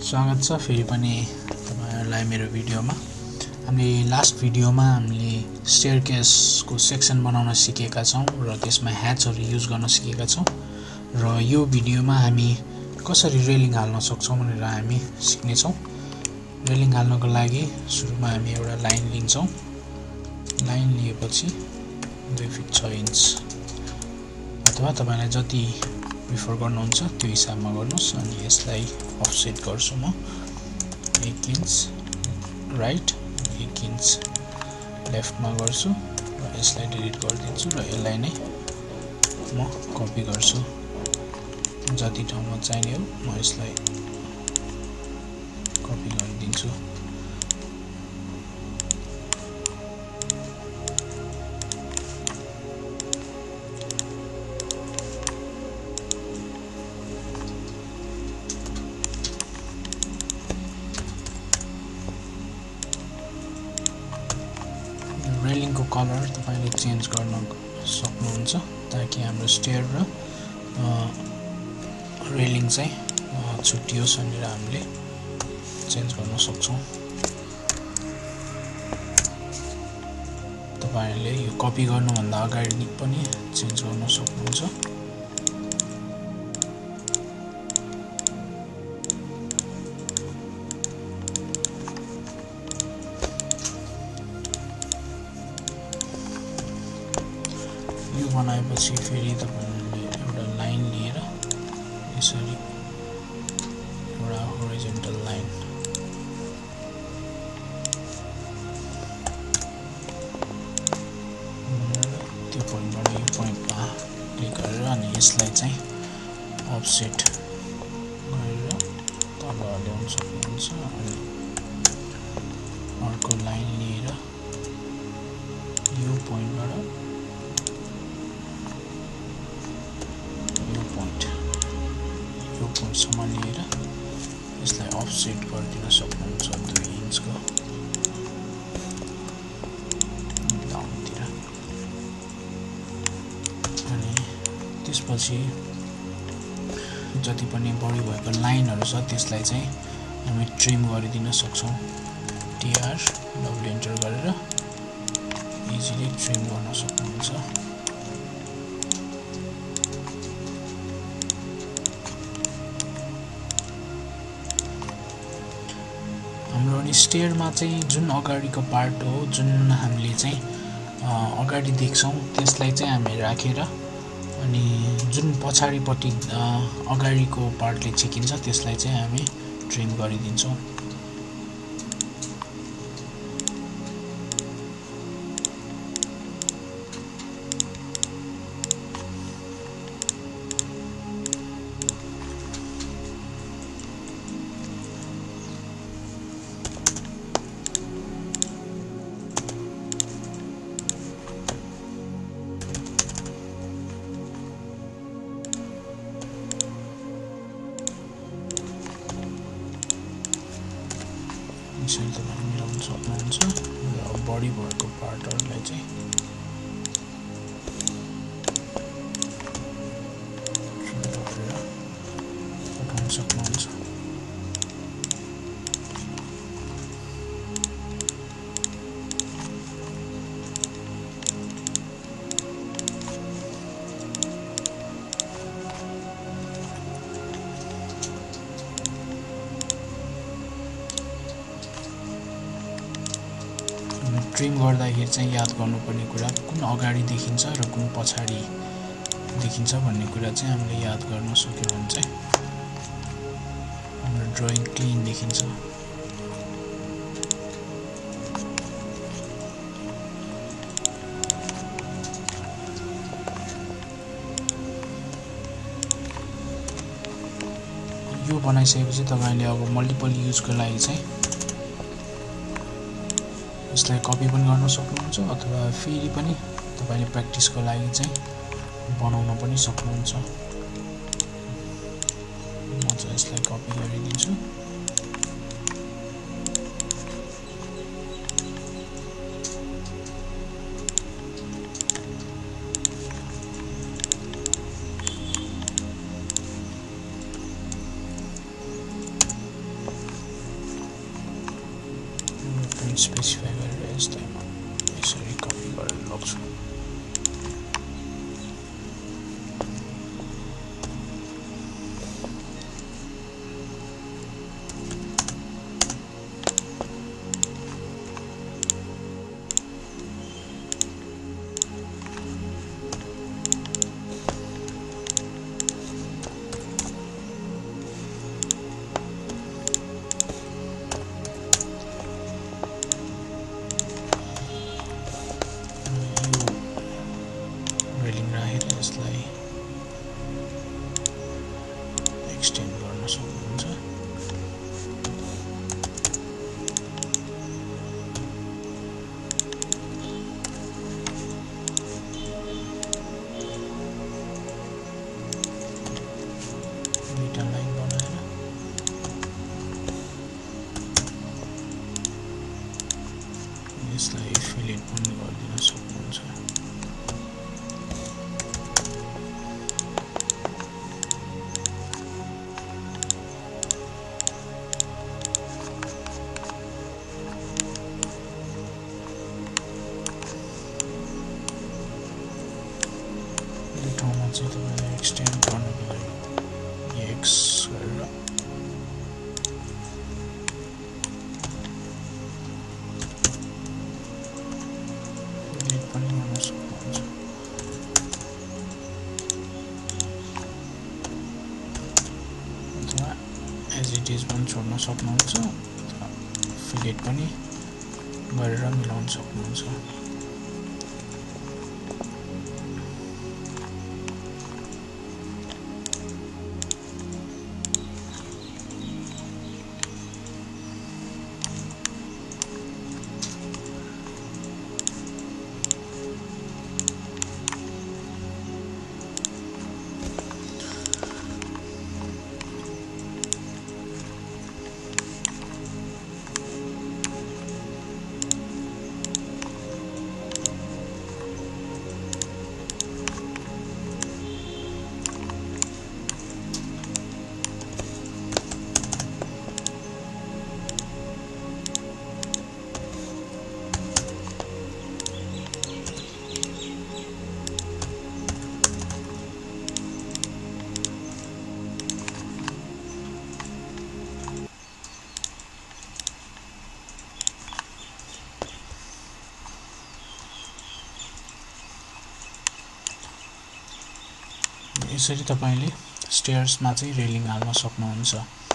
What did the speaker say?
स्वागत छ फेरि पनि तपाईहरुलाई मेरो भिडियोमा। हामीले लास्ट भिडियोमा हामीले स्टेयरकेसको सेक्सन बनाउन सिकेका छौं र त्यसमा ह्याचहरु युज गर्न सिकेका छौं र यो भिडियोमा हामी कसरी रेलिङ हाल्न सक्छौं भनेर हामी सिक्ने छौं। रेलिङ हाल्नको लागि सुरुमा हामी एउटा लाइन लिन्छौं। लाइन लिएपछि 2 फिट 6 इन्च अथवा तपाईलाई जति प्रिफर गर्नुहुन्छ त्यो हिसाबमा गर्नुस्। अनि यसलाई अफसेट गर्छु म 1 इन्च राइट 1 इन्च लेफ्टमा गर्छु र यसलाई डिलिट गरिदिन्छु र यसलाई नै म कपी गर्छु। जति ठाउँमा चाहिने हो म यसलाई कपी गरिदिन्छु। रेलिङको कलर तपाईले चेन्ज गर्न सक्नुहुन्छ ताकि हाम्रो स्टेयर र रेलिङ चाहिँ छुट्टियोस् भनेर हामीले चेन्ज गर्न सक्छौं। तपाईले यो कपी गर्नु भन्दा अगाडि पनि चेन्ज गर्न सक्नुहुन्छ। यो बनाएपछि फेरि तपाईले एउटा लाइन लिएर यसरी एउटा होरिजन्टल लाइन त्यो पोइन्टबाट यो पोइन्टमा क्लिक गरेर अनि यसलाई चाहिँ अफसेट गरेर तल ल्याउन सक्नुहुन्छ। अनि अर्को लाइन लिएर यो पोइन्टबाट यो पोइन्टसम्म लिएर यसलाई अफसेट गरिदिन सक्नुहुन्छ 2 इन्चको डाउनतिर। अनि त्यसपछि जति पनि बढी भएको लाइनहरु छ त्यसलाई चाहिँ हामी ट्रिम गरिदिन सक्छौं। टीआर डबल एन्टर गरेर इजिली ट्रिम गर्न सक्नुहुन्छ। हाम्रो अनि स्टेयरमा चाहिँ जुन अगाडिको पार्ट हो जुन हामीले चाहिँ अगाडि देख्छौं त्यसलाई चाहिँ हामी राखेर अनि जुन पछाडीपट्टि अगाडिको पार्टले छेकिन्छ त्यसलाई चाहिँ हामी ट्रिम गरिदिन्छौं। यसरी तपाईले मिलाउन सक्नुहुन्छ र बडी भएको पार्टहरुलाई चाहिँ उठाउन सक्नुहुन्छ। ट्रिम गर्दाखेरि चाहिँ याद गर्नुपर्ने कुरा कुन अगाडि देखिन्छ र कुन पछाडी देखिन्छ भन्ने कुरा चाहिँ हामीले याद गर्न सक्यौं भने चाहिँ हाम्रो ड्राइङ क्लीन देखिन्छ। यो बनाइसकेपछि तपाईले अब मल्टिपल युजको लागि चाहिँ यसलाई कपी पनि गर्न सक्नुहुन्छ अथवा फेरि पनि तपाईले प्र्याक्टिसको लागि चाहिँ बनाउन पनि सक्नुहुन्छ। म चाहिँ यसलाई कपी गरिदिन्छु। स्पेसिफाई गरेर यसलाई म यसरी कपी गरेर लग्छु यसलाई एक्सटेन्ड गर्न सक्नुहुन्छ दुईटा लाइन बनाएर यसलाई फिलेट पनि गरिदिन सक्नुहुन्छ चाहिँ तपाईले एक्सटेन्ड गर्नको लागि एक्स गरेर डिलिट पनि गर्न सक्नुहुन्छ अथवा एज इट इज पनि छोड्न सक्नुहुन्छ अथवा फिलेट पनि गरेर मिलाउन सक्नुहुन्छ यसरी तपाईले स्टेयर्समा चाहिँ रेलिङ हाल्न सक्नुहुन्छ